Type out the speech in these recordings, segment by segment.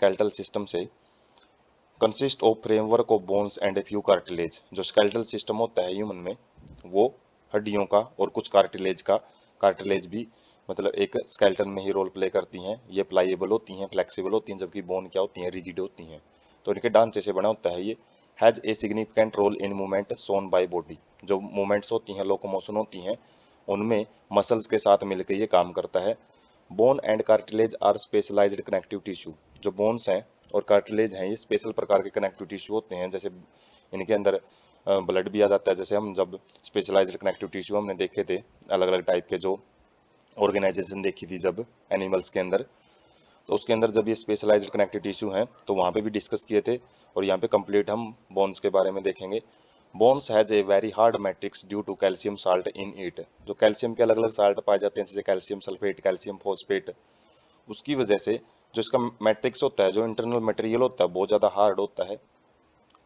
Skeletal system से consist of framework of bones and a few cartilage. जो skeletal system होता है human में वो हड्डियों का और कुछ कार्टिलेज भी मतलब एक स्केलेटन में ही रोल प्ले करती हैं। ये प्लाइएबल होती हैं, फ्लेक्सिबल होती हैं, जबकि बोन क्या होती हैं, रिजिड होती हैं। तो इनके ढांचे से बना होता है ये। Has a significant role in movement shown by body. जो मूवमेंट्स होती हैं, लोकोमोशन होती हैं, उनमें मसल्स के साथ मिलकर ये काम करता है। Bone and cartilage are specialised connective tissue. जो बोन्स हैं और कार्टिलेज हैं ये स्पेशल प्रकार के कनेक्टिव टिश्यू होते हैं। जैसे इनके अंदर ब्लड भी आ जाता है। जैसे हम जब स्पेशलाइज्ड कनेक्टिव टिश्यू हमने देखे थे, अलग अलग टाइप के जो ऑर्गेनाइजेशन देखी थी जब एनिमल्स के अंदर, तो उसके अंदर जब ये स्पेशलाइज्ड कनेक्टिव टिश्यू हैं तो वहाँ पे भी डिस्कस किए थे। और यहाँ पे कंप्लीट हम बोन्स के बारे में देखेंगे। Bones has a very hard matrix due to calcium salt in it. जो कैल्शियम के अलग अलग साल्ट पाए जाते हैं, जैसे कैल्शियम सल्फेट, कैल्शियम फॉस्फेट, उसकी वजह से जो इसका मैट्रिक्स होता है, जो इंटरनल मटेरियल होता है, बहुत ज़्यादा हार्ड होता है।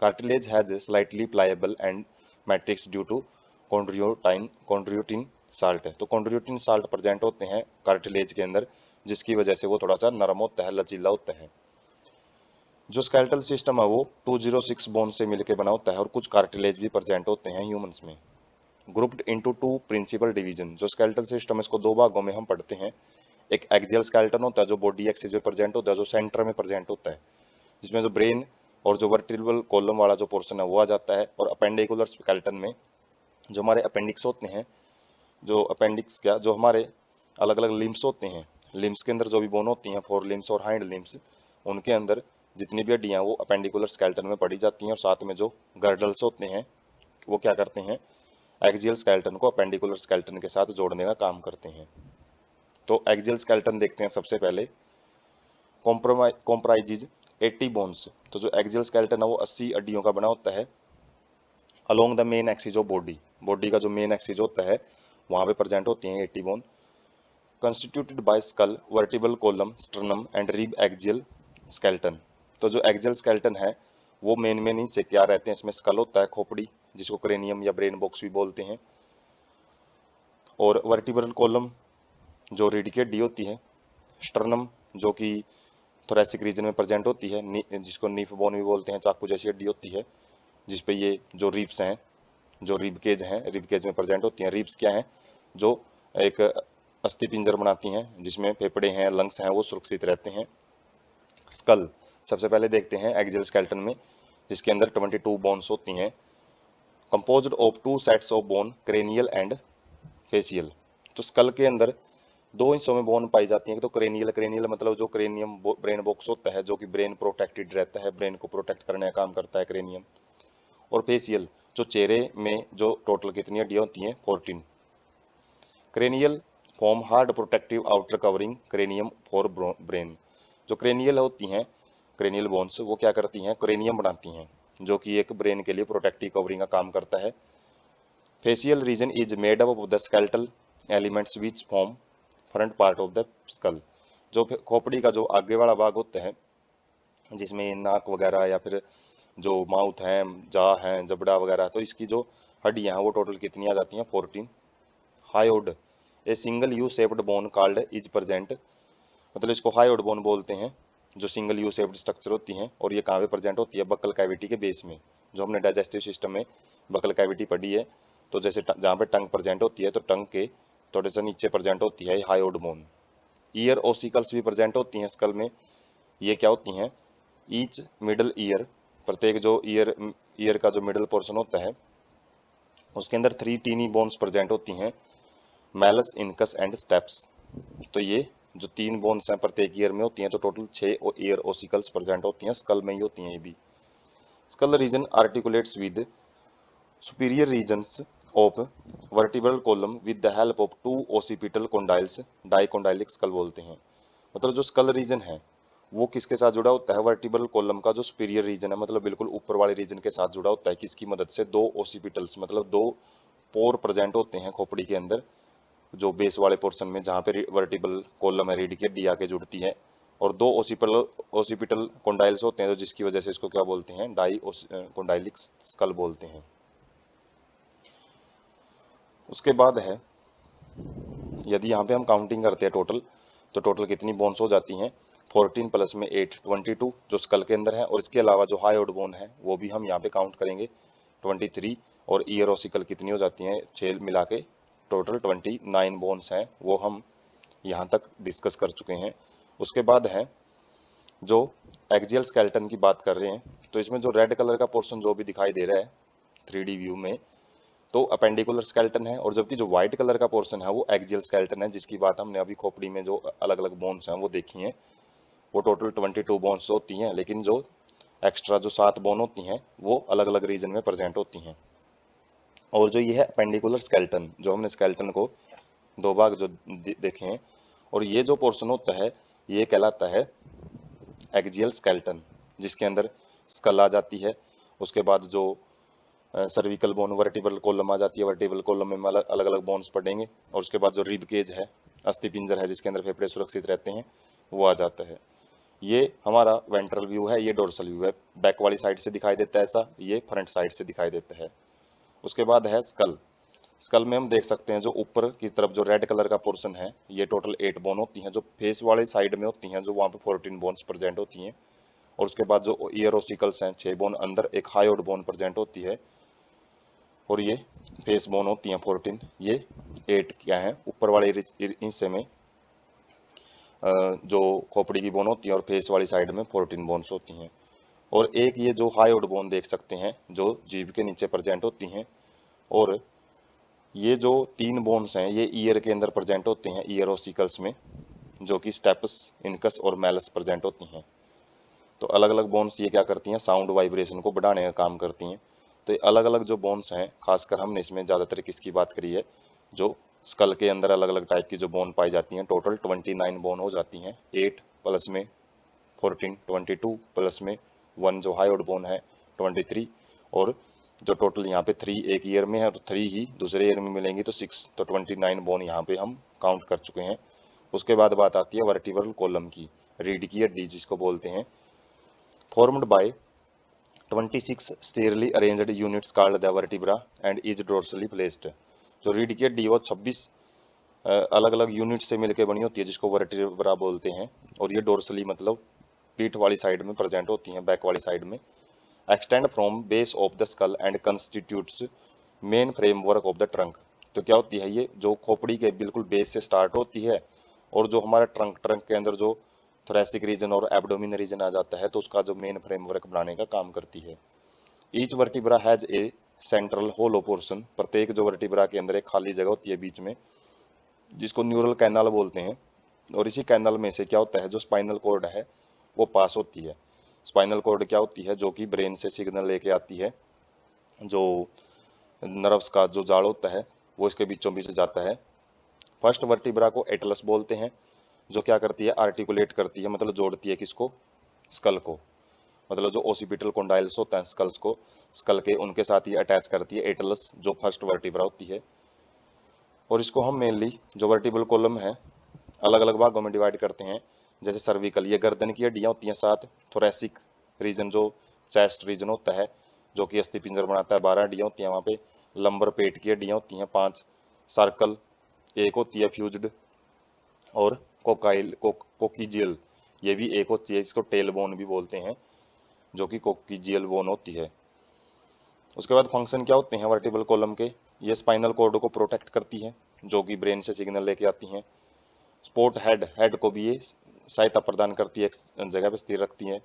Cartilage has a slightly pliable and matrix due to chondroitin salt है। तो कॉन्ड्रियोटिन साल्ट प्रेजेंट होते हैं कार्टिलेज के अंदर, जिसकी वजह से वो थोड़ा सा नरम होता है, लचीला होता है। जो स्केलेटल सिस्टम है वो 206 बोन से मिलकर बना होता है और कुछ कार्टिलेज भी प्रेजेंट होते हैं ह्यूमंस में। Grouped into two principal division. जो स्केलेटल सिस्टम है इसको दो भागों में हम पढ़ते हैं। एक एक्सियल स्केलेटन होता है जो बॉडी एक्सिस में प्रेजेंट होता है, जो सेंटर में प्रेजेंट होता है, जिसमें जो ब्रेन और जो वर्टिब्रल कॉलम वाला जो पोर्शन है वो आ जाता है। और अपेंडिकुलर स्केलेटन में जो हमारे अपेंडिक्स होते हैं, जो अपेंडिक्स क्या, जो हमारे अलग अलग लिम्स होते हैं, लिम्स के अंदर जो भी बोन होती हैं, फोर लिम्स और हाइंड लिम्स, उनके अंदर जितनी भी हड्डियाँ वो अपेंडिकुलर स्केलेटन में पड़ी जाती हैं। और साथ में जो गर्डल्स होते हैं वो क्या करते हैं, एक्सियल स्केलेटन को अपेंडिकुलर स्केलेटन के साथ जोड़ने का काम करते हैं। तो एक्सियल स्केलेटन देखते हैं सबसे पहले। Comprises 80 bones. तो जो एक्सियल स्केलेटन है वो 80 हड्डियों का बना होता है। Along the main axis of body, body का जो मेन एक्सिस होता है वहाँ पे प्रेजेंट होती हैं 80 bone. Constituted by skull, vertebral column, sternum and rib axial skeleton. तो जो एक्सियल स्केलेटन है वो मेन ही से क्या रहते हैं, इसमें स्कल होता है, खोपड़ी, जिसको क्रेनियम या ब्रेन बॉक्स भी बोलते हैं, और वर्टिब्रल कॉलम जो रीढ़ की हड्डी होती है, स्टर्नम जो कि थोरेसिक रीजन में प्रेजेंट होती है, जिसको नीफ बोन भी बोलते हैं, चाकू जैसी हड्डी होती है, जिसपे ये जो रिब्स हैं, जो रिब केज हैं, रिब केज में प्रेजेंट होती हैं। रिब्स क्या हैं, जो एक अस्थि पिंजर बनाती हैं, जिसमें फेफड़े हैं, लंग्स हैं, वो सुरक्षित रहते हैं। स्कल सबसे पहले देखते हैं एक्सियल स्केलेटन में, जिसके अंदर 22 बोन्स होती हैं, composed of 2 sets of bone, cranial and facial. तो स्कल के अंदर दो हिस्सों में बोन पाई जाती हैं। तो क्रेनियल मतलब जो क्रेनियम ब्रेन बॉक्स होता है, जो कि ब्रेन प्रोटेक्टेड रहता है, ब्रेन को प्रोटेक्ट करने का काम करता है क्रेनियम। और फेसियल जो चेहरे में जो टोटल कितनी हड्डियाँ होती हैं, 14। Cranial form hard protective outer covering cranium for brain. जो क्रेनियल होती हैं, क्रेनियल बोन्स, वो क्या करती हैं, क्रेनियम बनाती हैं, जो कि एक ब्रेन के लिए प्रोटेक्टिव कवरिंग का काम करता है। Facial region is made up of the skeletal elements which form front part of the skull. जो खोपड़ी का जो आगे वाला भाग होता है, जिसमें नाक वगैरह या फिर जो माउथ है, जा है, जबड़ा वगैरह, तो इसकी जो हड्डियां हैं वो टोटल कितनी आ जाती हैं, 14। Hyoid a single U shaped bone called is present. मतलब इसको हायोड बोन बोलते हैं, जो सिंगल यू शेप्ड स्ट्रक्चर होती हैं। और ये कहाँ पे प्रेजेंट होती है, बक्कल कैविटी के बेस में। जो हमने डाइजेस्टिव सिस्टम में बक्कल कैविटी पढ़ी है, तो जैसे जहाँ पे टंग प्रेजेंट होती है, तो टंग के थोड़े से नीचे प्रेजेंट होती है हायोड बोन। ईयर ओसिकल्स भी प्रेजेंट होती हैं स्कल में। ये क्या होती हैं, ईच मिडल ईयर, प्रत्येक जो ईयर का जो मिडल पोर्शन होता है उसके अंदर 3 टीनी बोन्स प्रेजेंट होती हैं, मैलस, इनकस एंड स्टेप्स। तो ये जो 3 बोन्स हैं प्रत्येक ईयर में होती हैं, तो टोटल 6 ईयर ओसिकल्स प्रेजेंट होती हैं, स्कल में ही होती हैं ये भी। Skull region articulates with superior regions of vertebral column with the help of 2 occipital condyles, dicondylic skull बोलते हैं। मतलब जो स्कल रीजन है वो किसके साथ जुड़ा होता है, वर्टिब्रल कॉलम का जो सुपीरियर रीजन है, मतलब बिल्कुल ऊपर वाले रीजन के साथ जुड़ा होता है। किसकी मदद से, 2 ओसिपिटल्स, मतलब 2 पोर प्रेजेंट होते हैं खोपड़ी के अंदर, जो बेस वाले पोर्शन में, जहाँ पे वर्टिब्रल कॉलम है, रीढ़ की हड्डी आके जुड़ती है। और 2 ओसिपिटल कोंडाइल्स होते हैं, तो जिसकी वजह से इसको क्या बोलते हैं, डाई कोंडाइलिक स्कल बोलते हैं। उसके बाद है, यदि यहाँ पे हम काउंटिंग करते हैं टोटल, तो टोटल कितनी बोन्स हो जाती हैं, 14 प्लस में 8 22 जो स्कल के अंदर है, और इसके अलावा जो हायोइड बोन है वो भी हम यहाँ पे काउंट करेंगे 23, और ईयर ऑसिकल कितनी हो जाती हैं 6 मिला के टोटल 29 बोन्स हैं, वो हम यहाँ तक डिस्कस कर चुके हैं। उसके बाद है जो एक्सियल स्केलेटन की बात कर रहे हैं, तो इसमें जो रेड कलर का पोर्शन जो भी दिखाई दे रहा है 3D व्यू में, तो अपेंडिकुलर स्केलेटन है, और जबकि जो व्हाइट कलर का पोर्शन है वो एक्सियल स्केलेटन है, जिसकी बात हमने अभी खोपड़ी में जो अलग अलग बोन्स हैं वो देखी हैं, वो टोटल 22 बोन्स होती हैं, लेकिन जो एक्स्ट्रा जो 7 बोन होती हैं वो अलग अलग रीजन में प्रेजेंट होती हैं। और जो ये है अपेंडिकुलर स्केलेटन, जो हमने स्केलेटन को दो भाग जो देखे हैं, और ये जो पोर्शन होता है ये कहलाता है एक्सियल स्केलेटन, जिसके अंदर स्कल आ जाती है। उसके बाद जो सर्विकल बोन, वर्टिब्रल कॉलम आ जाती है, वर्टिब्रल कॉलम में अलग अलग बोन्स पड़ेंगे, और उसके बाद जो रिब केज है, अस्थि पिंजर है जिसके अंदर फेफड़े सुरक्षित रहते हैं, वो आ जाता है। ये हमारा वेंट्रल व्यू है, ये डोर्सल व्यू है, बैक वाली साइड से दिखाई देता है ऐसा, ये फ्रंट साइड से दिखाई देता है। उसके बाद है स्कल। स्कल में हम देख सकते हैं जो ऊपर की तरफ जो रेड कलर का पोर्शन है ये टोटल 8 बोन होती हैं, जो फेस वाले साइड में होती हैं, जो वहाँ पे 14 बोन्स प्रेजेंट होती हैं, और उसके बाद जो ईयर ऑसिकल्स हैं 6 बोन, अंदर एक हायोइड बोन प्रेजेंट होती है, और ये फेस बोन होती हैं 14, ये 8 क्या है ऊपर वाले हिस्से में जो खोपड़ी की बोन होती है, और फेस वाली साइड में 14 बोन्स होती हैं। और एक ये जो हायोइड बोन देख सकते हैं जो जीभ के नीचे प्रेजेंट होती हैं, और ये जो 3 बोन्स हैं ये ईयर के अंदर प्रेजेंट होते हैं, ईयर ऑसिकल्स में, जो कि स्टेपस, इनकस और मैलस प्रेजेंट होती हैं। तो अलग अलग बोन्स ये क्या करती हैं, साउंड वाइब्रेशन को बढ़ाने का काम करती हैं। तो ये अलग अलग जो बोन्स हैं, खासकर हमने इसमें ज़्यादातर किसकी बात करी है, जो स्कल के अंदर अलग अलग टाइप की जो बोन पाई जाती हैं, टोटल 29 बोन हो जाती हैं, 8 प्लस में 14 22 प्लस में 1 जो हायोइड बोन है 23, और जो टोटल यहाँ पे 3 एक ईयर में है और 3 ही दूसरे ईयर में मिलेंगी, तो 6, तो 29 बोन यहाँ पे हम काउंट कर चुके हैं। उसके बाद बात आती है वर्टिब्रल कॉलम की, रीढ़ की हड्डी जिसको बोलते हैं, formed by 26 sterely arranged units called the vertebra and is dorsally placed। जो रीढ़ की हड्डी वो 26 अलग अलग यूनिट से मिलकर बनी होती है जिसको वर्टिब्रा बोलते हैं, और ये डोर्सली मतलब पीठ वाली साइड में प्रेजेंट होती हैं, बैक वाली साइड में, extend from base of the school and constitutes main framework of the trunk. तो क्या होती है, ये जो खोपड़ी के बिल्कुल बेस से स्टार्ट होती है, और जो हमारा ट्रंक के अंदर जो थोरेसिक रीजन और एब्डोमिन रीजन आ जाता है, तो उसका जो मेन फ्रेमवर्क बनाने का काम करती है। Each vertebra has a central hollow portion, प्रत्येक जो वर्टिब्रा के अंदर एक खाली जगह होती है बीच में, जिसको न्यूरल कैनाल बोलते हैं, और इसी कैनाल में से क्या होता है, जो स्पाइनल कॉर्ड है वो पास होती है। स्पाइनल कॉर्ड क्या होती है, जो कि ब्रेन से सिग्नल लेके आती है, जो नर्व्स का जो जाल होता है वो इसके बीचों बीच जाता है। फर्स्ट वर्टिब्रा को एटलस बोलते हैं, जो क्या करती है, आर्टिकुलेट करती है, मतलब जोड़ती है किसको, स्कल को, मतलब जो ओसिपिटल कॉन्डाइल्स होता है स्कल्स को, स्कल के उनके साथ ही अटैच करती है एटलस, जो फर्स्ट वर्टिब्रा होती है। और इसको हम मेनली जो वर्टिब्रल कॉलम है अलग अलग भागों में डिवाइड करते हैं, जैसे सर्विकल, ये गर्दन की हड्डियाँ होती हैं 7, थोरेसिक रीजन जो चेस्ट रीजन होता है जो कि अस्थि पिंजर बनाता है 12 हड्डियाँ होती हैं वहाँ पे, लंबर पेट की हड्डियाँ होती हैं 5, सर्कल एक होती है फ्यूज्ड, और कोकीजियल ये भी एक होती है, इसको टेल बोन भी बोलते हैं, जो कि कोकीजियल बोन होती है। उसके बाद फंक्शन क्या होते हैं वर्टिब्रल कॉलम के, ये स्पाइनल कॉर्ड को प्रोटेक्ट करती है, जो कि ब्रेन से सिग्नल लेके आती हैं। स्पोर्ट हेड को भी ये सहायता प्रदान करती है, एक जगह पर स्थिर रखती है।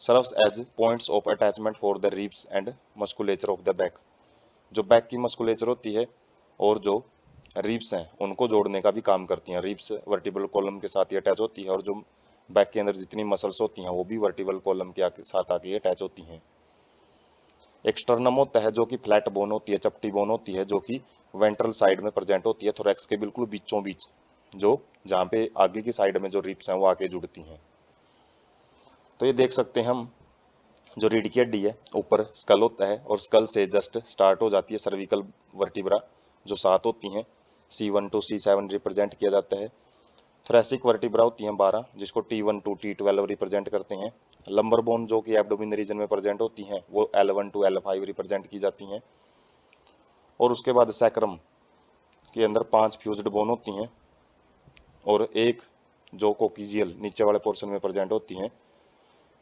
Serves as points of attachment for the ribs and musculature of the back, जो बैक की मस्कुलेचर होती है और जो रिब्स हैं उनको जोड़ने का भी काम करती हैं। रिब्स वर्टिब्रल कॉलम के साथ ही अटैच होती है, और जो बैक के अंदर जितनी मसल्स होती हैं वो भी वर्टिब्रल कॉलम के साथ आके अटैच होती हैं। एक्सटर्नम होता है जो कि फ्लैट बोन होती है, चपटी बोन होती है, जो कि वेंट्रल साइड में प्रेजेंट होती है, थोरैक्स के बिल्कुल बीचों बीच, जो जहाँ पे आगे की साइड में जो रिब्स हैं वो आके जुड़ती हैं। तो ये देख सकते हैं हम, जो रीढ़ की हड्डी है ऊपर स्कल होता है, और स्कल से जस्ट स्टार्ट हो जाती है सर्विकल वर्टिब्रा जो 7 होती हैं, C1 to C7 रिप्रेजेंट किया जाता है। थोरेसिक वर्टिब्रा होती हैं 12, जिसको T1 to T12 रिप्रेजेंट करते हैं। लंबर बोन जो कि एब्डोमिन रीजन में प्रेजेंट होती हैं वो L1 to L5 रिप्रेजेंट की जाती हैं। और उसके बाद सैक्रम के अंदर 5 फ्यूज्ड बोन होती हैं, और एक जो कोक्सीजियल नीचे वाले पोर्शन में प्रेजेंट होती हैं।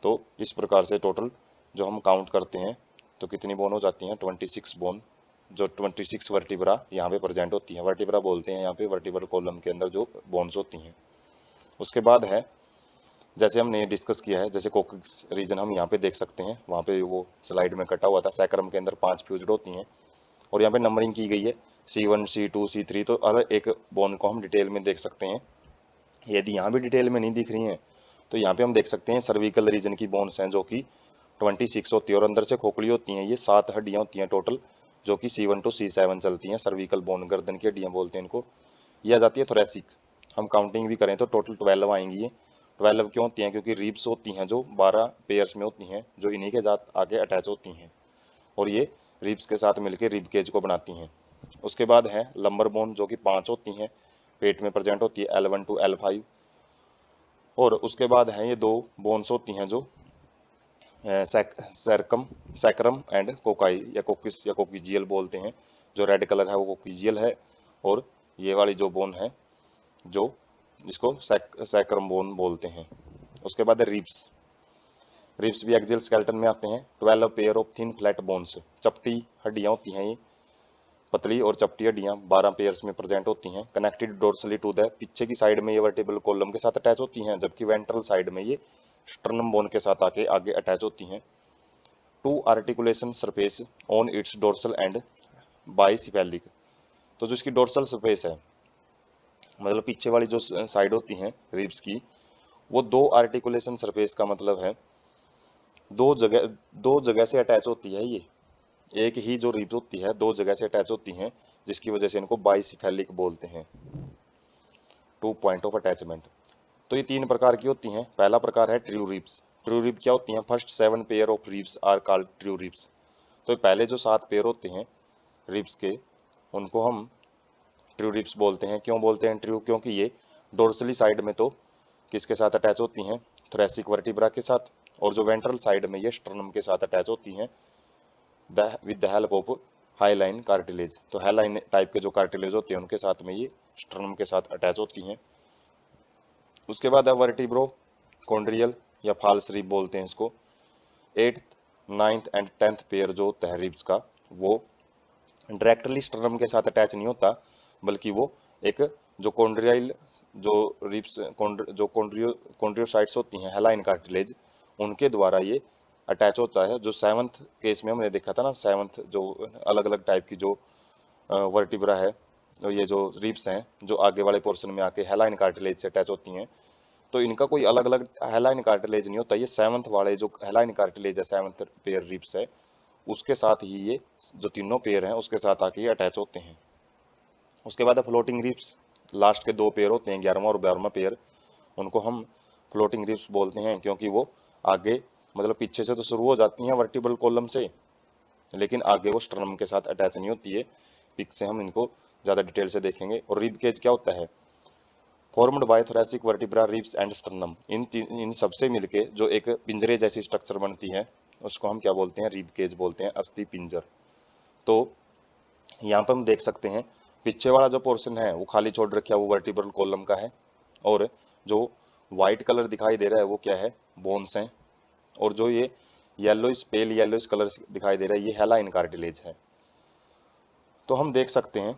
तो इस प्रकार से टोटल जो हम काउंट करते हैं तो कितनी बोन हो जाती हैं, 26 बोन, जो 26 वर्टिब्रा यहाँ पे प्रेजेंट होती हैं। वर्टिब्रा बोलते हैं यहाँ पे वर्टिब्रल कॉलम के अंदर जो बोन्स होती हैं। उसके बाद है, जैसे हमने डिस्कस किया है, जैसे कोक्स रीजन हम यहाँ पे देख सकते हैं, वहाँ पे वो स्लाइड में कटा हुआ था, सैक्रम के अंदर 5 फ्यूज्ड होती हैं और यहाँ पे नंबरिंग की गई है C1 C2 C3। तो हर एक बोन को हम डिटेल में देख सकते हैं। यदि यहाँ भी डिटेल में नहीं दिख रही हैं तो यहाँ पे हम देख सकते हैं सर्विकल रीजन की बोन्स हैं जो कि 26 होती है और अंदर से खोखली होती हैं। ये 7 हड्डियाँ होती हैं टोटल, जो कि C1 to C7 चलती हैं। सर्विकल बोन, गर्दन की हड्डियाँ बोलते हैं इनको। ये आ जाती है थोरेसिक। हम काउंटिंग भी करें तो टोटल 12 आएंगी। ये 12 क्यों होती हैं, क्योंकि रिब्स होती हैं जो 12 पेयर्स में होती हैं, जो इन्हीं के साथ आगे अटैच होती हैं और ये रिब्स के साथ मिलकर रिब केज को बनाती हैं। उसके बाद है लंबर बोन, जो कि 5 होती हैं, पेट में प्रेजेंट होती है, L1 to L5। और उसके बाद हैं ये 2 बोन्स होती हैं जो सैक्रम एंड कोकाई या कोकिस या कोकिजियल बोलते हैं। जो रेड कलर है वो कोकिजियल है और ये वाली जो बोन है जो जिसको सैक्रम बोन बोलते हैं। उसके बाद है रिब्स। रिब्स भी एक्सियल स्केलेटन में आते हैं। 12 pair of thin flat bones, चपटी हड्डियां होती हैं। ये पतली और चपटी हड्डियां 12 पेयर्स में प्रेजेंट होती हैं। कनेक्टेड डोर्सली टू द, पीछे की साइड में ये वर्टिब्रल कॉलम के साथ अटैच होती हैं, जबकि वेंट्रल साइड में ये स्टर्नम बोन के साथ आके आगे अटैच होती हैं। Two articulation surface on its dorsal end bicephalic. तो जो इसकी डोर्सल सरफेस है, मतलब पीछे वाली जो साइड होती हैं रिब्स की, वो 2 आर्टिकुलेशन सरफेस का मतलब है दो जगह से अटैच होती है। ये एक ही जो रिब्स होती है 2 जगह से अटैच होती हैं, जिसकी वजह से इनको बाइसिफेलिक बोलते हैं। 2 पॉइंट ऑफ अटैचमेंट। तो ये 3 प्रकार की होती हैं। पहला प्रकार है ट्रू रिब्स। ट्रू रिब क्या होती हैं? First 7 pair of ribs are called true ribs. तो पहले जो 7 पेयर होते हैं रिब्स के, उनको हम ट्रू रिब्स बोलते हैं। क्यों बोलते हैं ट्रू? क्योंकि ये डोर्सली साइड में तो किसके साथ अटैच होती हैं? थोरेसिक वर्टिब्रा के साथ, और जो वेंट्रल साइड में ये स्टर्नम के साथ अटैच होती हैं with the help of highline cartilage. तो हाईलाइन टाइप के जो कार्टिलेज होते हैं उनके साथ में ये स्टर्नम के साथ अटैच होती हैं। उसके बाद है वर्टिब्रो कॉन्ड्रियल या फाल्स रिब बोलते हैं इसको। 8th, 9th and 10th pair जो होता है रिब्स का, वो डायरेक्टली स्टर्नम के साथ अटैच नहीं होता, बल्कि वो एक जो कॉन्ड्रियल जो रिब्स जो कॉन्ड्रियोसाइट्स होती हैं, हेलाइन कार्टिलेज, उनके द्वारा ये अटैच होता है। जो 7th केस में हमने देखा था ना, 7th जो अलग अलग टाइप की जो वर्टिब्रा है, ये जो रिब्स हैं जो आगे वाले पोर्शन में आके हेलाइन कार्टिलेज से अटैच होती हैं, तो इनका कोई अलग अलग हेलाइन कार्टिलेज नहीं होता। ये 7th वाले जो हेलाइन कार्टिलेज है, 7th पेयर रिब्स है, उसके साथ ही ये जो तीनों पेयर हैं उसके साथ आके अटैच होते हैं। उसके बाद है फ्लोटिंग रिब्स। लास्ट के 2 पेयर होते हैं, 11वां और 12वां पेयर, उनको हम फ्लोटिंग रिब्स बोलते हैं, क्योंकि वो आगे मतलब पीछे से तो शुरू हो जाती हैं वर्टिब्रल कॉलम से, लेकिन आगे वो स्टर्नम के साथ अटैच नहीं होती है। पिक से हम इनको ज़्यादा डिटेल से देखेंगे। और रिब केज क्या होता है? Formed by thoracic vertebra, ribs and sternum. इन सबसे मिलके जो एक पिंजरे जैसी स्ट्रक्चर बनती है उसको हम क्या बोलते हैं? रिब केज बोलते हैं, अस्थि पिंजर। तो यहाँ पर हम देख सकते हैं पीछे वाला जो पोर्शन है वो खाली छोड़ रखा है, वो वर्टिब्रल कॉलम का है, और जो व्हाइट कलर दिखाई दे रहा है वो क्या है? बोन्स हैं। और जो ये येलोइश, पेल येलोइश कलर दिखाई दे रहा है, ये हेलाइन कार्टिलेज है। तो हम देख सकते हैं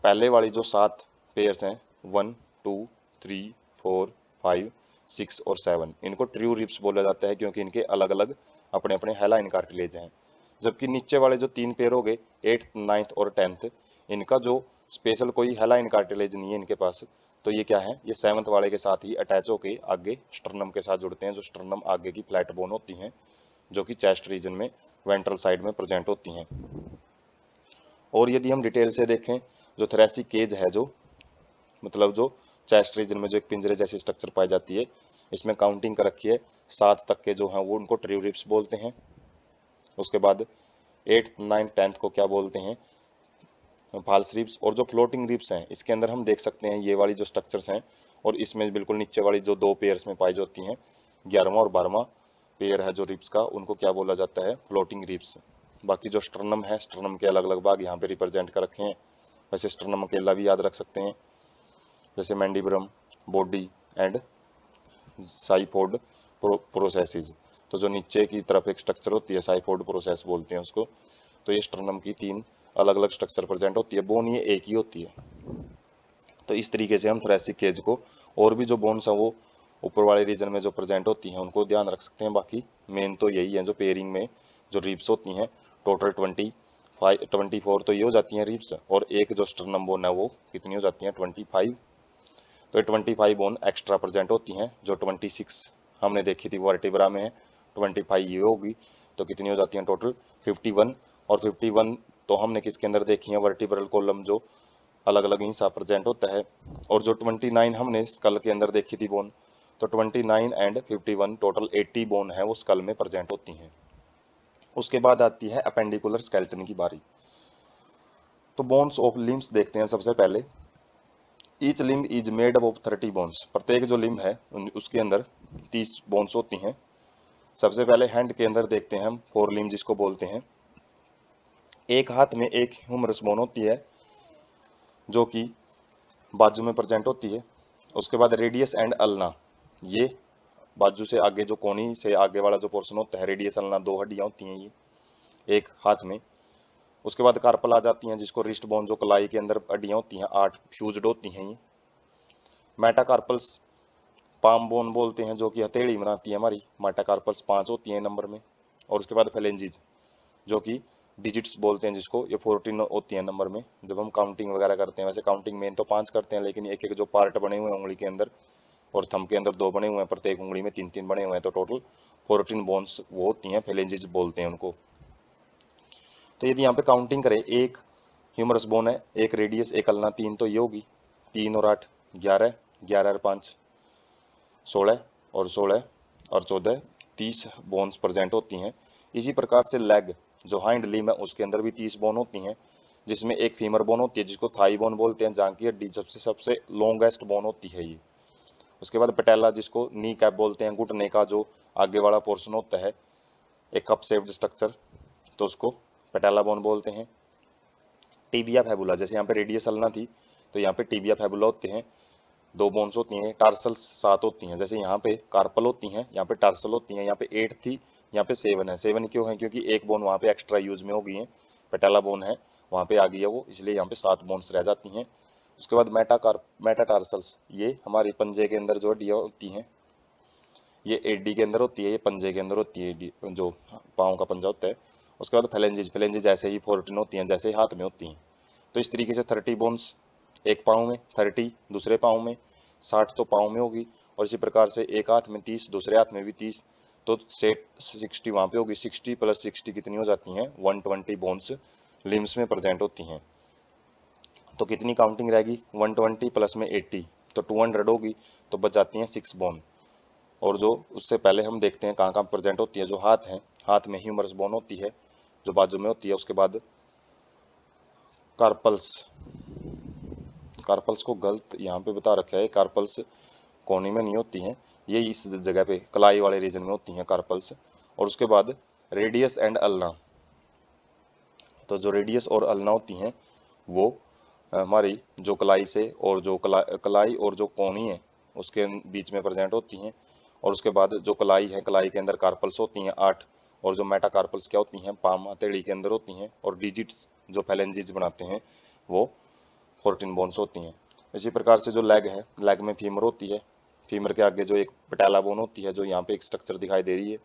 पहले वाली जो 7 पेयर्स हैं, 1 2 3 4 5 6 और 7, इनको ट्रू रिब्स बोला जाता है, क्योंकि इनके अलग अलग अपने अपने हेलाइन कार्टिलेज हैं। जबकि नीचे वाले जो 3 पेयर हो गए, 8th, 9th और 10th, इनका जो स्पेशल कोई हेलाइन कार्टिलेज नहीं है इनके पास। तो ये क्या है? ये 7th वाले के साथ ही अटैच होके आगे स्टर्नम के साथ जुड़ते हैं। जो स्टर्नम आगे की फ्लैट बोन होती हैं, जो कि चेस्ट रीजन में वेंट्रल साइड में प्रेजेंट होती हैं। और यदि हम डिटेल से देखें, जो थोरेसिक केज है, जो मतलब जो चेस्ट रीजन में जो एक पिंजरे जैसी स्ट्रक्चर पाई जाती है, इसमें काउंटिंग कर रखी है 7 तक के जो हैं वो उनको ट्रू रिब्स बोलते हैं। उसके बाद 8th, 9th, 10th को क्या बोलते हैं? False ribs. और जो फ्लोटिंग रिब्स हैं, इसके अंदर हम देख सकते हैं ये वाली जो स्ट्रक्चर्स हैं, और इसमें बिल्कुल नीचे वाली जो 2 पेयर्स में पाई जाती हैं, 11वां और 12वां पेयर है जो रिब्स का, उनको क्या बोला जाता है? Floating ribs. बाकी जो स्टर्नम है, स्टर्नम के अलग अलग भाग यहाँ पे रिप्रेजेंट कर रखे हैं। वैसे स्टर्नम अकेला भी याद रख सकते हैं, जैसे मैंडिब्रम, बॉडी एंड साइफोइड प्रोसेसेस। तो जो नीचे की तरफ एक स्ट्रक्चर होती है साइफोइड प्रोसेस बोलते हैं उसको, तो ये स्टर्नम की 3 अलग अलग स्ट्रक्चर प्रेजेंट होती है, बोन ये एक ही होती है। तो इस तरीके से हम थोरेसिक केज को, और भी जो बोन्स हैं वो ऊपर वाले रीजन में जो प्रेजेंट होती हैं उनको ध्यान रख सकते हैं। बाकी मेन तो यही है, जो पेयरिंग में जो रिब्स होती हैं टोटल 24 तो ये हो जाती हैं रिब्स, और एक जो स्टर्नम बोन है वो कितनी हो जाती हैं 25। तो ये 25 बोन एक्स्ट्रा प्रेजेंट होती हैं, जो 26 हमने देखी थी वर्टिब्रा में है, 25 ये होगी, तो कितनी हो जाती हैं टोटल 51। और 51 तो हमने किसके अंदर देखी है, वर्टिब्रल कॉलम जो अलग अलग हिस्सा प्रेजेंट होता है। और जो 29 हमने स्कल के अंदर देखी थी बोन, तो 29 एंड 51 टोटल 80 बोन है वो स्कल में प्रेजेंट होती हैं। उसके बाद आती है अपेंडिकुलर स्केलेटन की बारी। तो बोन्स ऑफ लिम्स देखते हैं सबसे पहले। Each limb is made up of 30 bones, प्रत्येक जो लिम्ब है उसके अंदर 30 बोन्स होती हैं। सबसे पहले हैंड के अंदर देखते हैं हम फोर लिम्ब जिसको बोलते हैं। एक हाथ में एक ह्यूमरस बोन होती है जो कि बाजू में प्रेजेंट होती है। उसके बाद रेडियस एंड अल्ना, ये बाजू से आगे जो कोनी से आगे वाला जो पोर्शन होता है, रेडियस अल्ना 2 हड्डियां होती हैं ये एक हाथ में। उसके बाद कार्पल आ जाती हैं जिसको रिस्ट बोन, जो कलाई के अंदर हड्डियां होती हैं 8 फ्यूज्ड होती हैं ये। मेटाकार्पल्स पाम बोन बोलते हैं जो कि हथेली बनाती है हमारी, मेटाकार्पल्स 5 होती हैं नंबर में। और उसके बाद फेलेंजिज जो कि डिजिट्स बोलते हैं जिसको, ये 14 होती है नंबर में जब हम काउंटिंग वगैरह करते हैं। वैसे काउंटिंग मेन तो 5 करते हैं, लेकिन एक एक जो पार्ट बने हुए हैं उंगली के अंदर और थंब के अंदर 2 बने हुए हैं, प्रत्येक उंगली में 3 3 बने हुए हैं, तो टोटल 14 बोन्स वो होती हैं, फेलेंजिज बोलते हैं उनको। तो यदि यहाँ पे काउंटिंग करें, एक ह्यूमरस बोन है, एक रेडियस, एक अल्ना, 3 तो ये होगी, 3 और 8 11, 11 और 5 16, और 16 और 14 30 बोन्स प्रेजेंट होती हैं। इसी प्रकार से लेग जो हाइंड लिम है उसके अंदर भी 30 बोन होती हैं, जिसमें एक फीमर बोन होती है जिसको थाई बोन बोलते हैं, जहाँ की हड्डी सबसे सबसे लॉन्गेस्ट बोन होती है ये। उसके बाद पटेला जिसको नी कैप बोलते हैं, घुटने का जो आगे वाला पोर्शन होता है, एक कप शेप्ड स्ट्रक्चर, तो उसको पटेला बोन बोलते हैं। टीबिया फैबुला, जैसे यहाँ पे रेडियस अल्ना थी तो यहाँ पे टीबिया फैबुला होते हैं, 2 बोन्स होती हैं। टार्सल्स 7 होती हैं, जैसे यहाँ पे कार्पल होती हैं, यहाँ पे टार्सल होती हैं। यहाँ पे 8 थी, यहाँ पे 7 है। 7 क्यों है, क्योंकि एक बोन वहाँ पे एक्स्ट्रा यूज में हो गई है, पटेला बोन है वहाँ पे आ गई है वो, इसलिए यहाँ पे 7 बोन्स रह जाती हैं। उसके बाद मेटाटार्सल्स, ये हमारी पंजे के अंदर जो हड्डियाँ होती हैं, ये एडी के अंदर होती है, ये पंजे के अंदर होती है, जो पाँव का पंजा होता है। उसके बाद फेलेंजिज, फेलेंजिज ऐसे ही 14 होती हैं जैसे ही हाथ में होती हैं। तो इस तरीके से 30 बोन्स एक पाँव में, 30 दूसरे पाँव में, 60 तो पाँव में होगी, और इसी प्रकार से एक हाथ में 30, दूसरे हाथ में भी 30, तो सेट 60 वहाँ पे होगी। 60 + 60 कितनी हो जाती हैं 120 बोन्स लिम्स में प्रेजेंट होती हैं। तो कितनी काउंटिंग रहेगी, 120 प्लस में 80 तो 200 होगी, तो बच जाती हैं 6 बोन। और जो उससे पहले हम देखते हैं कहाँ कहाँ प्रेजेंट होती है, जो हाथ है, हाथ में ह्यूमरस बोन होती है जो बाजू में होती है। उसके बाद कार्पल्स, कार्पल्स को गलत यहाँ पे बता रखा है, कार्पल्स कोनी में नहीं होती हैं, ये इस जगह पे कलाई वाले रीजन में होती हैं कार्पल्स। और उसके बाद रेडियस एंड अल्ना, तो जो रेडियस और अल्ना होती हैं वो हमारी जो कलाई से और जो कलाई और जो कोनी है उसके बीच में प्रेजेंट होती हैं। और उसके बाद जो कलाई है, कलाई के अंदर कार्पल्स होती हैं 8, और जो मेटाकार्पल्स क्या होती हैं, पाम हथेली के अंदर होती हैं। और डिजिट्स जो फेलेंजिज बनाते हैं वो 14 बोन्स होती हैं। इसी प्रकार से जो लेग है, लेग में फीमर होती है, फीमर के आगे जो एक पटेला बोन होती है जो यहाँ पे एक स्ट्रक्चर दिखाई दे रही है।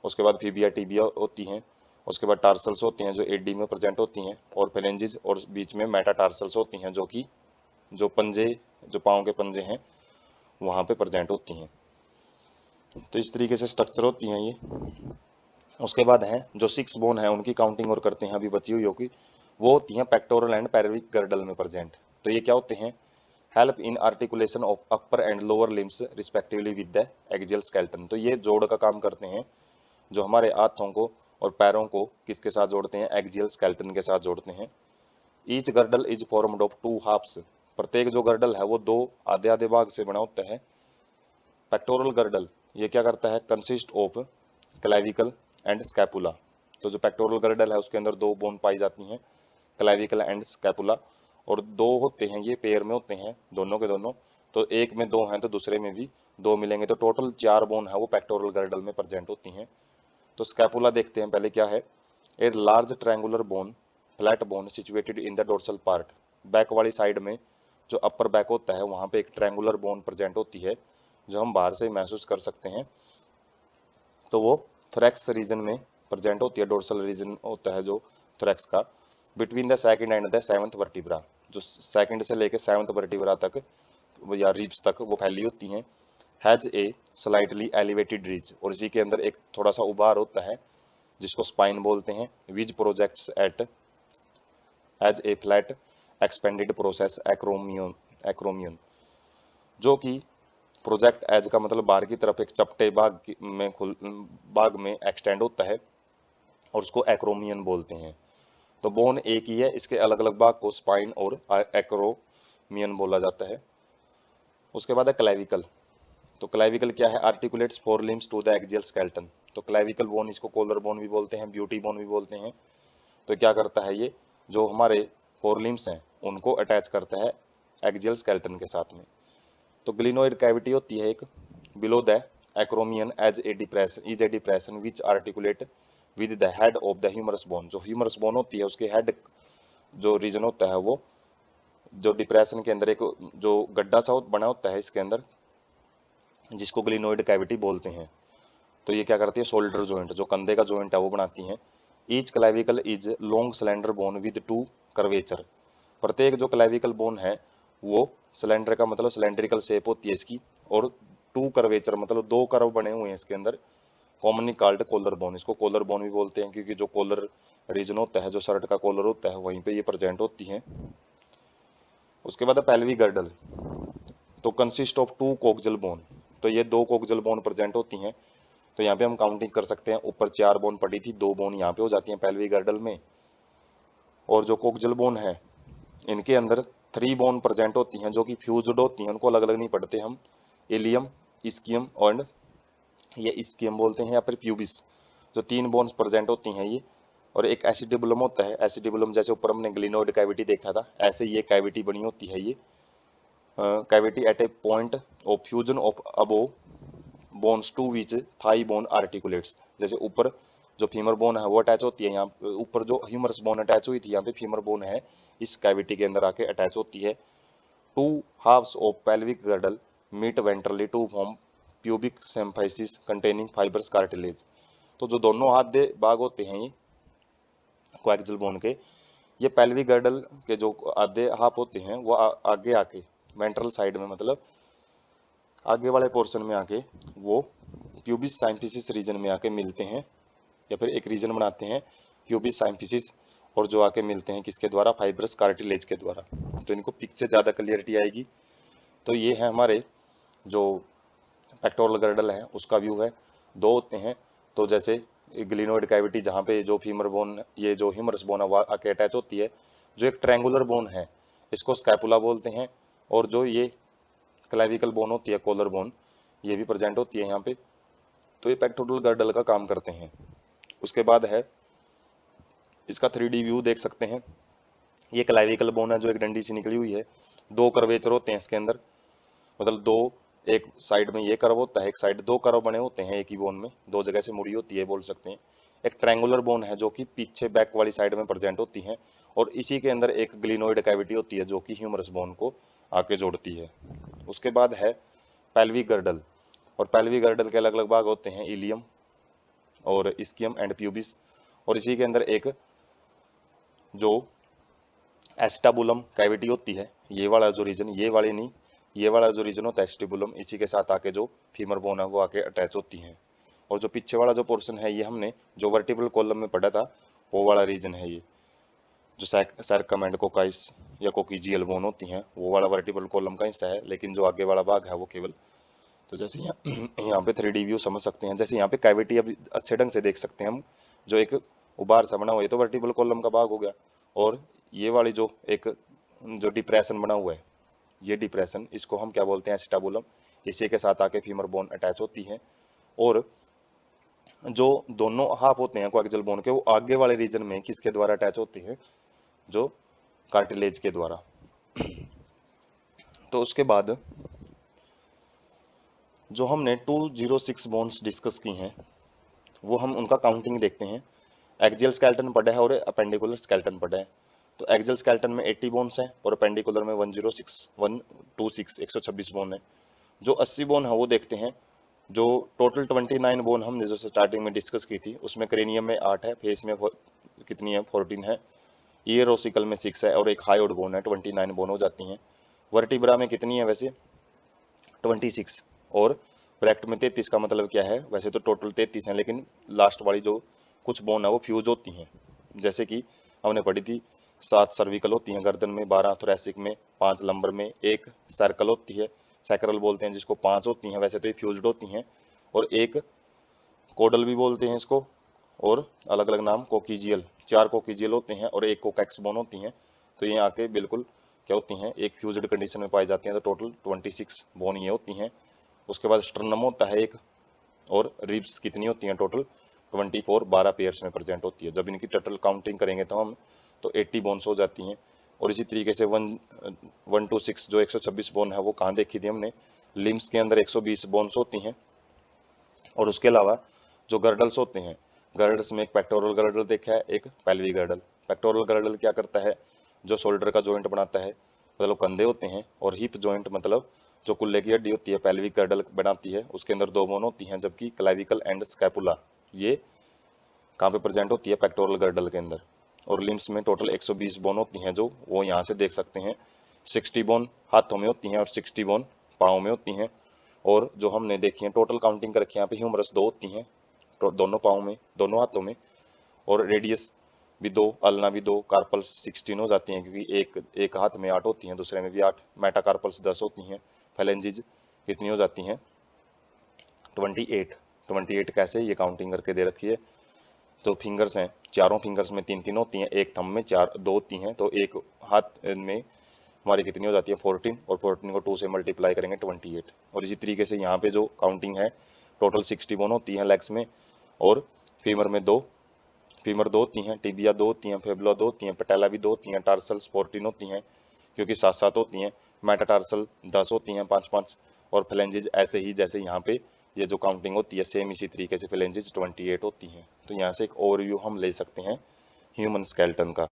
उसके बाद फीबिया टीबिया होती हैं। उसके बाद टार्सल्स होती हैं जो एडी में प्रेजेंट होती हैं, और फेलेंजिज, और बीच में मेटाटार्सल्स होती हैं जो कि जो पंजे, जो पाँव के पंजे हैं वहाँ पे प्रेजेंट होती हैं। तो इस तरीके से स्ट्रक्चर होती हैं ये। उसके बाद है जो 6 बोन है उनकी काउंटिंग और करते हैं अभी बची हुई होगी, वो होती हैं पेक्टोरल एंड पेल्विक गर्डल में प्रेजेंट। तो ये क्या होते हैं, help in articulation of upper and lower limbs respectively with the axial skeleton. तो ये जोड़ का काम करते हैं, जो हमारे हाथों को और पैरों को किसके साथ जोड़ते हैं, एक्सियल स्केलेटन के साथ जोड़ते हैं। Each girdle is formed of 2 halves, प्रत्येक जो गर्डल है वो 2 आधे आधे भाग से बना होता है। पेक्टोरल गर्डल ये क्या करता है, consist of clavicle and scapula. तो जो पेक्टोरल गर्डल है उसके अंदर 2 बोन पाई जाती हैं, क्लेविकल एंड स्कैपुला, और 2 होते हैं ये पेयर में होते हैं दोनों के दोनों। तो एक में दो हैं तो दूसरे में भी दो मिलेंगे, तो टोटल 4 बोन है वो पेक्टोरल गर्डल में प्रेजेंट होती हैं। तो स्कैपुला देखते हैं पहले क्या है। A large triangular bone, flat bone situated in the dorsal part. Back वाली साइड में जो अपर बैक होता है वहां पे एक ट्रायंगुलर बोन प्रेजेंट होती है जो हम बाहर से महसूस कर सकते हैं। तो वो थोरैक्स रीजन में प्रेजेंट होती है, डोर्सल रीजन होता है जो थोरैक्स का। Between the second and the seventh vertebra, जो सेकंड से लेकर सेवंथ वर्टिब्रा तक या रिब्स तक वो फैली होती हैं। Has a slightly elevated ridge, और इसी के अंदर एक थोड़ा सा उभार होता है जिसको स्पाइन बोलते हैं। Which projects at as a flat expanded process acromion acromion, जो कि प्रोजेक्ट एज का मतलब बाहर की तरफ एक चपटे भाग में एक्सटेंड होता है और उसको एक्रोमियन बोलते हैं। तो बोन एक ही है, इसके अलग अलग भाग को स्पाइन और एक्रोमियन बोला जाता है। उसके बाद है क्लेविकल। तो क्लेविकल क्या है? Articulates fore limbs to the axial skeleton. तो क्लेविकल बोन, इसको कॉलर बोन भी बोलते हैं, ब्यूटी बोन भी बोलते हैं। तो क्या करता है ये, जो हमारे फोर लिम्स हैं उनको अटैच करता है एक्सियल स्केलेटन के साथ में। तो ग्लिनोइड कैविटी होती है एक below the acromion as a depression which articulate with the head of the humerus bone. जो ह्यूमरस बोन होती है उसके हेड जो रीजन होता है वो जो डिप्रेशन के अंदर एक जो गड्ढा सा बना होता है इसके अंदर, जिसको ग्लिनोइड कैविटी बोलते हैं। तो ये क्या करती है, शोल्डर जॉइंट जो कंधे का जॉइंट है वो बनाती हैं। Each clavicle is long slender bone with two curvature. प्रत्येक जो क्लेविकल बोन है वो सिलेंडर का मतलब सिलेंड्रिकल शेप होती है इसकी, और टू कर्वेचर मतलब दो कर्व बने हुए हैं इसके अंदर। कॉमनली कॉल्ड कॉलर बोन, इसको कॉलर बोन भी बोलते हैं क्योंकि जो कॉलर रीजन होता है, जो शर्ट का कॉलर होता है, वहीं पे ये प्रेजेंट होती हैं। उसके बाद पेल्विक गर्डल। तो कंसिस्ट ऑफ टू कोक्जल बोन। तो ये दो कोक्जल बोन प्रेजेंट होती हैं। तो यहाँ पे हम काउंटिंग कर सकते हैं, ऊपर 4 बोन पड़ी थी, 2 बोन यहाँ पे हो जाती हैं पेल्विक गर्डल में। और जो कोक्जल बोन है इनके अंदर 3 बोन प्रेजेंट होती हैं जो कि फ्यूज्ड होती हैं, उनको अलग अलग नहीं पढ़ते हम। इलियम, इस्कियम और ये इस्कियम बोलते हैं या फिर प्यूबिस। जो 3 बोन्स प्रेजेंट होती हैं ये, और एक एसिडिबुलम होता है। एसिडिबुलम जैसे ऊपर हमने ग्लिनोइड कैविटी देखा था, ऐसे ये कैविटी बनी होती है। ये cavity at a point of fusion of above bones to which thigh bone articulates. जैसे ऊपर जो फीमर बोन है वो अटैच होती है, यहाँ ऊपर जो ह्यूमरस बोन अटैच हुई थी, यहाँ पे फीमर बोन है इस कैविटी के अंदर आके अटैच होती है। Two halves of pelvic girdle meet ventrally to form pubic symphysis containing fibres cartilage. तो जो दोनों आधे भाग होते हैं ये कोएक्सियल बोन के, ये पेल्विक गर्डल के जो आधे हाफ होते हैं वो आगे आके वेंट्रल साइड में मतलब आगे वाले पोर्शन में आके वो प्यूबिस साइम्फिसिस रीजन में आके मिलते हैं, या फिर एक रीजन बनाते हैं प्यूबिस साइम्फिसिस, और जो आके मिलते हैं किसके द्वारा, फाइब्रस कार्टिलेज के द्वारा। तो इनको पिक से ज़्यादा क्लियरिटी आएगी। तो ये है हमारे जो पेक्टोरल गर्डल है उसका व्यू है। 2 होते हैं, तो जैसे ग्लिनोइड कैविटी जहाँ पे जो फीमर बोन, ये जो ह्यूमरस बोन है आके अटैच होती है। जो एक ट्रायंगुलर बोन है इसको स्कैपुला बोलते हैं, और जो ये क्लेविकल बोन होती है, कॉलर बोन, ये भी प्रेजेंट होती है यहाँ पे। तो ये पेक्टोरल गर्डल का काम करते हैं। उसके बाद है इसका 3D व्यू देख सकते हैं। ये क्लेविकल बोन है जो एक डंडी सी निकली हुई है, 2 कर्वेचर होते हैं इसके अंदर, मतलब 2, एक साइड में ये कर्व होता है, एक साइड 2 कर्व बने होते हैं एक ही बोन में, 2 जगह से मुड़ी होती है बोल सकते हैं। एक ट्रायंगुलर बोन है जो कि पीछे बैक वाली साइड में प्रेजेंट होती है, और इसी के अंदर एक ग्लिनोइड कैविटी होती है जो कि ह्यूमरस बोन को आके जोड़ती है। उसके बाद है पेल्विक गर्डल, और पेल्विक गर्डल के अलग अलग भाग होते हैं, इलियम और इस्कियम एंड प्यूबिस। और इसी के अंदर एक जो एस्टाबुलम कैविटी होती है, ये वाला जो रीजन, ये वाली नहीं, ये वाला जो रीजन होता है एस्टिबुलम, इसी के साथ आके जो फीमर बोन है वो आके अटैच होती हैं। और जो पीछे वाला जो पोर्शन है ये हमने जो वर्टिब्रल कॉलम में पढ़ा था वो वाला रीजन है। ये जो सर्कम एंड कोकाइस या कोकीजियल बोन होती हैं वो वाला वर्टिब्रल कॉलम का हिस्सा है, लेकिन जो आगे वाला भाग है वो केवल। तो जैसे यहाँ पे 3D व्यू समझ सकते हैं। जैसे यहाँ पे कैविटी अभी अच्छे ढंग से देख सकते हैं हम, जो एक उबार सा बना हुआ है तो वर्टिब्रल कॉलम का भाग हो गया। और ये वाली जो एक जो डिप्रेशन बना हुआ है, ये डिप्रेशन, इसको हम क्या बोलते हैं, एसिटाबुलम। इसी के साथ आके फीमर बोन अटैच होती है। और जो दोनों हाफ होते हैं कोएक्सियल बोन के, वो आगे वाले रीजन में किसके द्वारा अटैच होते हैं, जो कार्टिलेज के द्वारा। तो उसके बाद जो हमने 206 बोन्स डिस्कस की हैं वो हम उनका काउंटिंग देखते हैं। एक्सियल स्केलेटन पड़ा है और अपेंडिकुलर स्केलेटन पड़ा है। तो एक्सियल स्केलेटन में 80 बोन्स हैं और अपेंडिकुलर में 126 बोन है। जो 80 बोन है वो देखते हैं। जो टोटल 29 बोन हमने जैसे स्टार्टिंग में डिस्कस की थी उसमें क्रेनियम में 8 है, फेस में कितनी है 14 है, ईयर ओसिकल में 6 है और एक हायोड बोन है, 29 बोन हो जाती हैं। वर्टिब्रा में कितनी है वैसे 26 और ब्रैक्ट में 33 का मतलब क्या है, वैसे तो टोटल 33 है लेकिन लास्ट वाली जो कुछ बोन है वो फ्यूज होती हैं। जैसे कि हमने पढ़ी थी 7 सर्विकल होती हैं गर्दन में, 12 थोरेसिक में, 5 लंबर में, एक सर्कल होती है सैक्रल बोलते हैं जिसको 5 होती हैं, वैसे तो ये फ्यूज्ड होती हैं, और एक कोडल भी बोलते हैं इसको, और अलग अलग नाम कोकीजियल, 4 कोकीजियल होते हैं और एक कोकैक्स बोन होती हैं। तो ये आके बिल्कुल क्या होती हैं एक फ्यूज्ड कंडीशन में पाई जाती हैं। तो टोटल 26 बोन ये होती हैं। उसके बाद स्टर्नम होता है एक, और रिब्स कितनी होती हैं टोटल 24, 12 पेयर्स में प्रेजेंट होती है। जब इनकी टोटल काउंटिंग करेंगे तो हम तो 80 बोन्स हो जाती हैं। और इसी तरीके से 126 जो 126 बोन है वो कहाँ देखी थी हमने, लिम्स के अंदर 120 बोन्स होती हैं। और उसके अलावा जो गर्डल्स होते हैं, गर्डल्स में एक पेक्टोरल गर्डल देखा है, एक पेल्विक गर्डल। पेक्टोरल गर्डल क्या करता है, जो शोल्डर का जॉइंट बनाता है, मतलब कंधे होते हैं, और हिप जॉइंट मतलब जो कुल्ले की हड्डी होती है पेल्विक गर्डल बनाती है, उसके अंदर 2 बोन होती हैं, जबकि क्लाविकल एंड स्कैपुला ये कहाँ पे प्रेजेंट होती है पेक्टोरल गर्डल के अंदर। और लिम्स में टोटल 120 बोन होती हैं जो वो यहाँ से देख सकते हैं। 60 बोन हाथों में होती हैं और 60 बोन पाँव में होती हैं। और जो हमने देखी है टोटल काउंटिंग कर रखी है यहाँ पे, ह्यूमरस 2 होती हैं दोनों पाँव में, दोनों हाथों में, और रेडियस भी 2, अल्ना भी 2, कार्पल्स 16 हो जाती हैं क्योंकि एक हाथ में 8 होती हैं, दूसरे में भी 8, मेटाकार्पल्स 10 होती हैं, फेलेंजिज कितनी हो जाती हैं 28। 28 कैसे, ये काउंटिंग करके दे रखी है। तो फिंगर्स हैं, चारों फिंगर्स में 3-3 होती हैं, एक थंब में 2 होती हैं, तो एक हाथ में हमारी कितनी हो जाती है 14, और 14 को 2 से मल्टीप्लाई करेंगे 28। और इसी तरीके से यहाँ पे जो काउंटिंग है टोटल 60 बोन होती हैं लेग्स में, और फीमर में 2, फीमर 2 होती हैं, टिबिया 2 होती हैं, फेबुला 2 होती हैं, पटेला भी 2 होती हैं, टार्सल्स 14 होती हैं क्योंकि 7-7 होती हैं, मेटाटार्सल 10 होती हैं 5-5, और फ्लेंजेज ऐसे ही जैसे यहाँ पे ये जो काउंटिंग होती है सेम इसी तरीके से फ्लेंजेज 28 होती हैं। तो यहाँ से एक ओवरव्यू हम ले सकते हैं ह्यूमन स्केलेटन का।